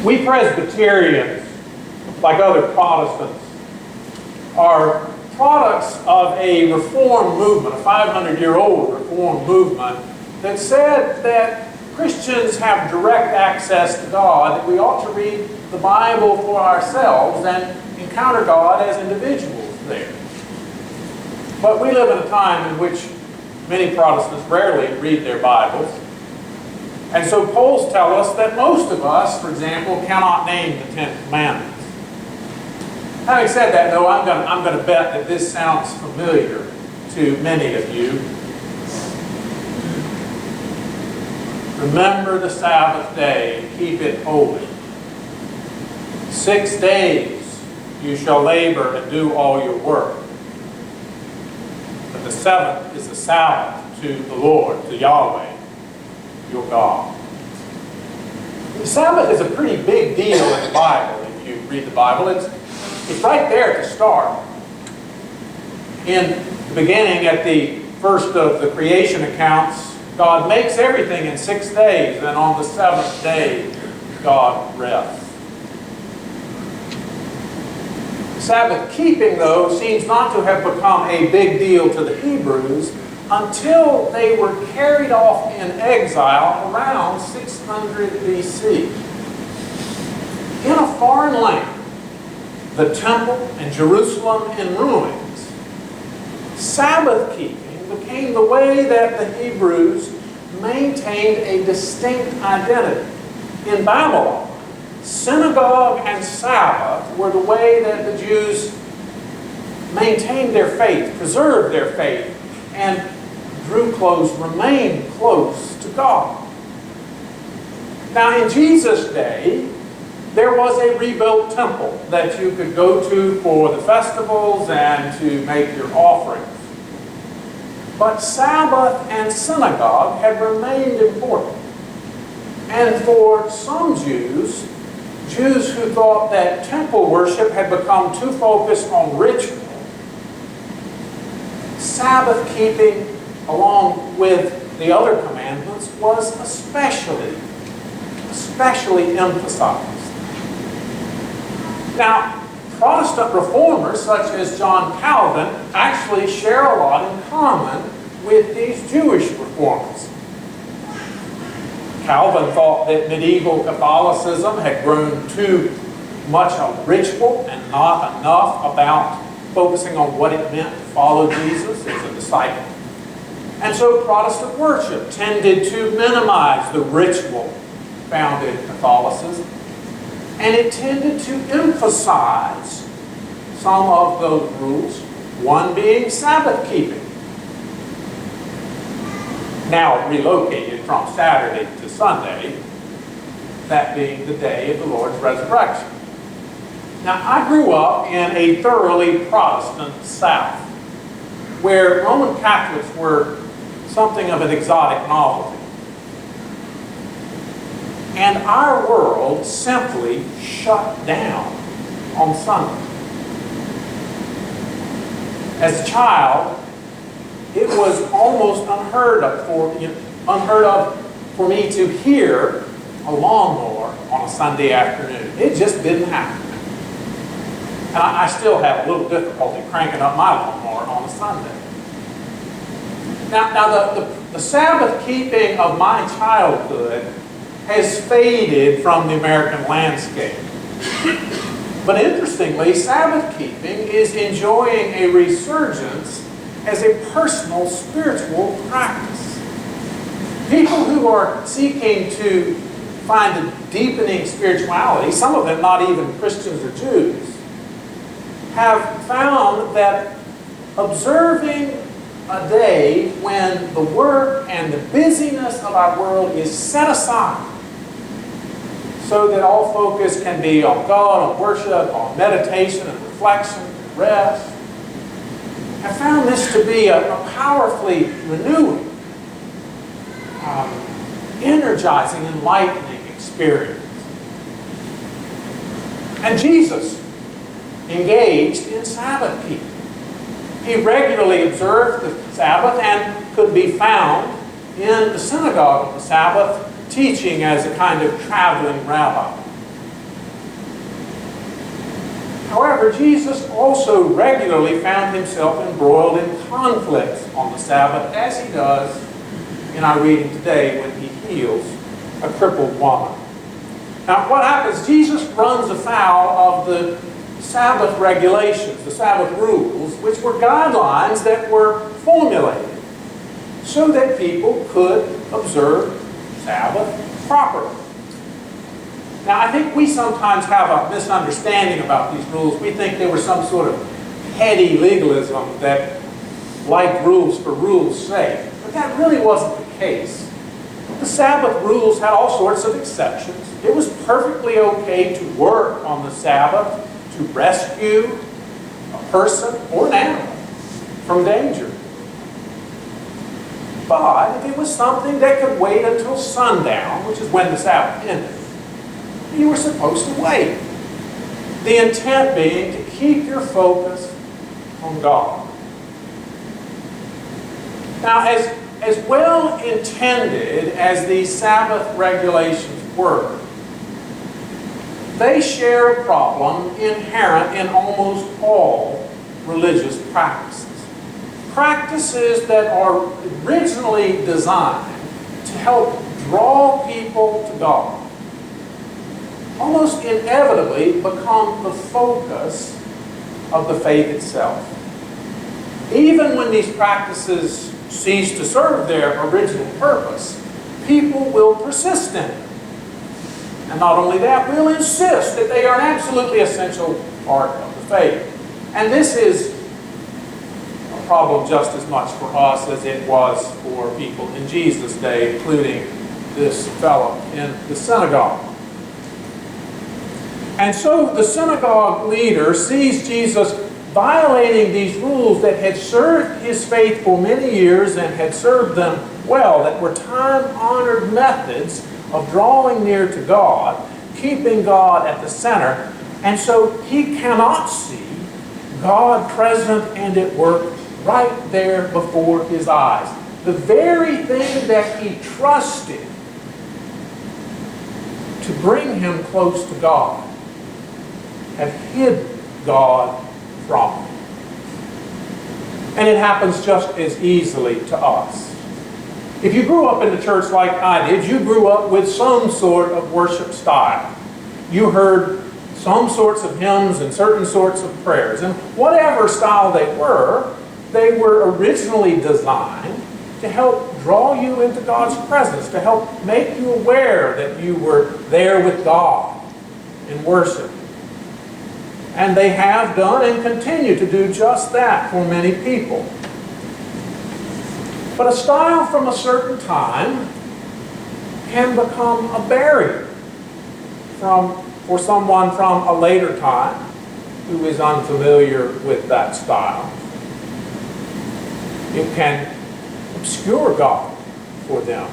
We Presbyterians, like other Protestants, are products of a reform movement, a 500-year-old reform movement that said that Christians have direct access to God, that we ought to read the Bible for ourselves and encounter God as individuals there. But we live in a time in which many Protestants rarely read their Bibles. And so polls tell us that most of us, for example, cannot name the Ten Commandments. Having said that, though, I'm going to bet that this sounds familiar to many of you. Remember the Sabbath day and keep it holy. 6 days you shall labor and do all your work. But the seventh is the Sabbath to the Lord, to Yahweh, your God. The Sabbath is a pretty big deal in the Bible. If you read the Bible, it's right there to start. In the beginning, at the first of the creation accounts, God makes everything in 6 days, and on the seventh day, God rests. Sabbath keeping, though, seems not to have become a big deal to the Hebrews until they were carried off in exile around 600 BC. In a foreign land, the temple and Jerusalem in ruins, Sabbath keeping became the way that the Hebrews maintained a distinct identity. In Babylon, synagogue and Sabbath were the way that the Jews maintained their faith, preserved their faith, and remained close to God. Now, in Jesus' day, there was a rebuilt temple that you could go to for the festivals and to make your offerings. But Sabbath and synagogue had remained important. And for some Jews who thought that temple worship had become too focused on ritual, Sabbath keeping, along with the other commandments, was especially emphasized. Now, Protestant reformers, such as John Calvin, actually share a lot in common with these Jewish reformers. Calvin thought that medieval Catholicism had grown too much a ritual and not enough about focusing on what it meant to follow Jesus as a disciple. And so Protestant worship tended to minimize the ritual found in Catholicism, and it tended to emphasize some of those rules, one being Sabbath keeping, now relocated from Saturday to Sunday, that being the day of the Lord's resurrection. Now, I grew up in a thoroughly Protestant South, where Roman Catholics were something of an exotic novelty. And our world simply shut down on Sunday. As a child, it was almost unheard of for me to hear a lawnmower on a Sunday afternoon. It just didn't happen. And I still have a little difficulty cranking up my lawnmower on a Sunday. Now the Sabbath keeping of my childhood has faded from the American landscape. But interestingly, Sabbath keeping is enjoying a resurgence as a personal spiritual practice. People who are seeking to find a deepening spirituality, some of them not even Christians or Jews, have found that observing a day when the work and the busyness of our world is set aside so that all focus can be on God, on worship, on meditation and reflection and rest, have found this to be a powerfully renewing, energizing, enlightening experience. And Jesus engaged in Sabbath keeping. He regularly observed the Sabbath and could be found in the synagogue of the Sabbath teaching as a kind of traveling rabbi. However, Jesus also regularly found himself embroiled in conflicts on the Sabbath, as he does in our reading today when he heals a crippled woman. Now, what happens? Jesus runs afoul of the Sabbath regulations, the Sabbath rules, which were guidelines that were formulated so that people could observe Sabbath properly. Now, I think we sometimes have a misunderstanding about these rules. We think they were some sort of heady legalism that liked rules for rules' sake. But that really wasn't the case. The Sabbath rules had all sorts of exceptions. It was perfectly okay to work on the Sabbath to rescue a person or an animal from danger. But if it was something that could wait until sundown, which is when the Sabbath ended, you were supposed to wait. The intent being to keep your focus on God. Now, as well intended as these Sabbath regulations were, they share a problem inherent in almost all religious practices. Practices that are originally designed to help draw people to God almost inevitably become the focus of the faith itself. Even when these practices cease to serve their original purpose, people will persist in it. And not only that, will insist that they are an absolutely essential part of the faith. And this is a problem just as much for us as it was for people in Jesus' day, including this fellow in the synagogue. And so the synagogue leader sees Jesus violating these rules that had served his faith for many years and had served them well, that were time-honored methods of drawing near to God, keeping God at the center. And so he cannot see God present and at work right there before his eyes. The very thing that he trusted to bring him close to God have hid God from him. And it happens just as easily to us. If you grew up in the church like I did, you grew up with some sort of worship style. You heard some sorts of hymns and certain sorts of prayers. And whatever style they were originally designed to help draw you into God's presence, to help make you aware that you were there with God in worship. And they have done and continue to do just that for many people. But a style from a certain time can become a barrier for someone from a later time who is unfamiliar with that style. It can obscure God for them.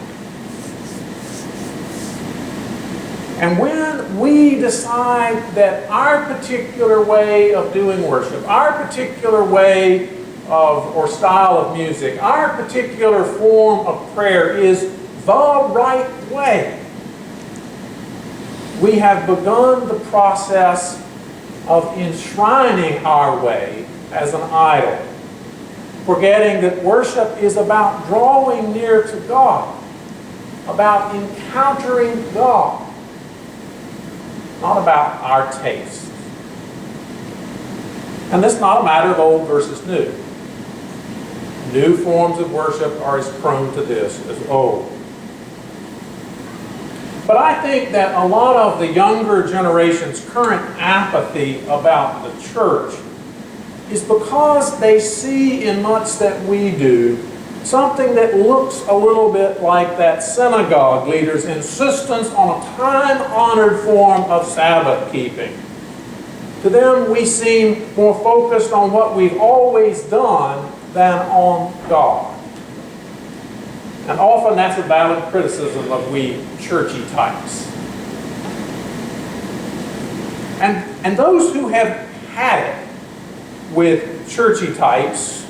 And when we decide that our particular way of doing worship, our particular way of or style of music, our particular form of prayer is the right way, we have begun the process of enshrining our way as an idol, forgetting that worship is about drawing near to God, about encountering God, not about our taste. And this is not a matter of old versus new. New forms of worship are as prone to this as old. But I think that a lot of the younger generation's current apathy about the church is because they see in much that we do something that looks a little bit like that synagogue leader's insistence on a time-honored form of Sabbath keeping. To them, we seem more focused on what we've always done than on God. And often that's a valid criticism of we churchy types. And those who have had it with churchy types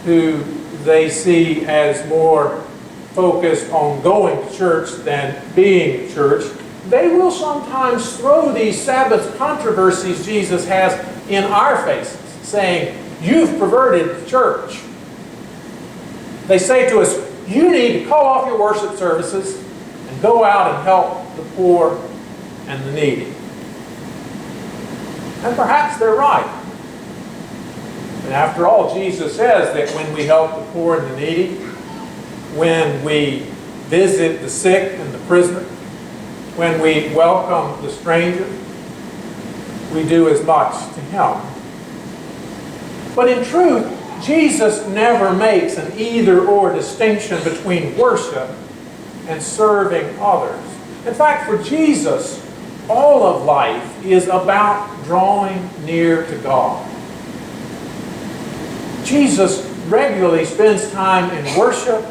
who they see as more focused on going to church than being at church, they will sometimes throw these Sabbath controversies Jesus has in our faces, saying, "You've perverted the church." They say to us, "You need to call off your worship services and go out and help the poor and the needy." And perhaps they're right. And after all, Jesus says that when we help the poor and the needy, when we visit the sick and the prisoner, when we welcome the stranger, we do as much to Him. But in truth, Jesus never makes an either-or distinction between worship and serving others. In fact, for Jesus, all of life is about drawing near to God. Jesus regularly spends time in worship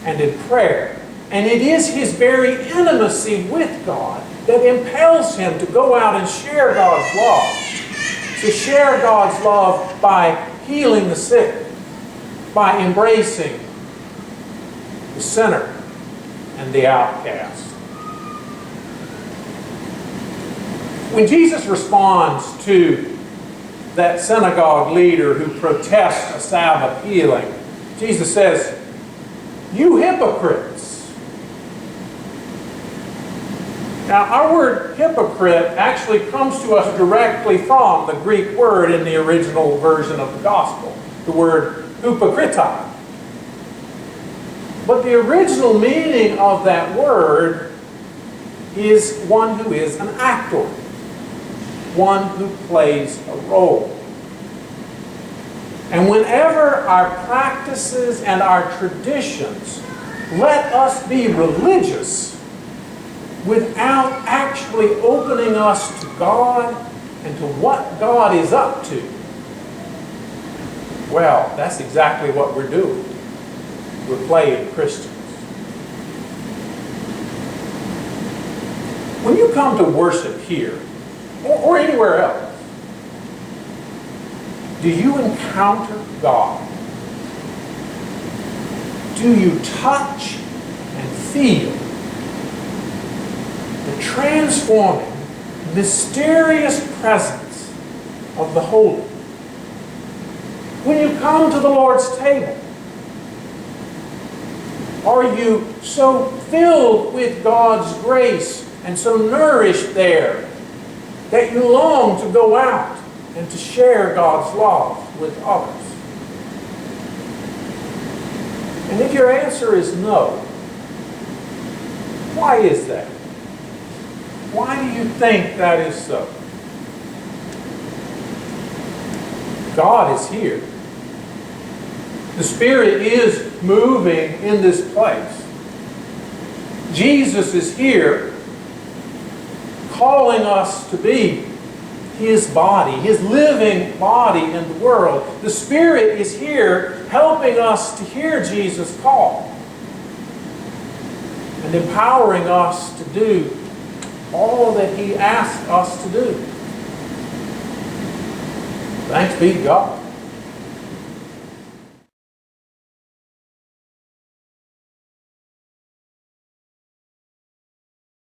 and in prayer. And it is His very intimacy with God that impels Him to go out and share God's love. To share God's love by healing the sick, by embracing the sinner and the outcast. When Jesus responds to that synagogue leader who protests a Sabbath healing, Jesus says, "You hypocrites." Now, our word hypocrite actually comes to us directly from the Greek word in the original version of the Gospel, the word hupokrita. But the original meaning of that word is one who is an actor, one who plays a role. And whenever our practices and our traditions let us be religious without actually opening us to God and to what God is up to, well, that's exactly what we're doing. We're playing Christians. When you come to worship here, or anywhere else, do you encounter God? Do you touch and feel the transforming, mysterious presence of the Holy? When you come to the Lord's table, are you so filled with God's grace and so nourished there that you long to go out and to share God's love with others? And if your answer is no, why is that? Why do you think that is so? God is here. The Spirit is moving in this place. Jesus is here calling us to be His body, His living body in the world. The Spirit is here helping us to hear Jesus' call and empowering us to do all that He asks us to do. Thanks be to God.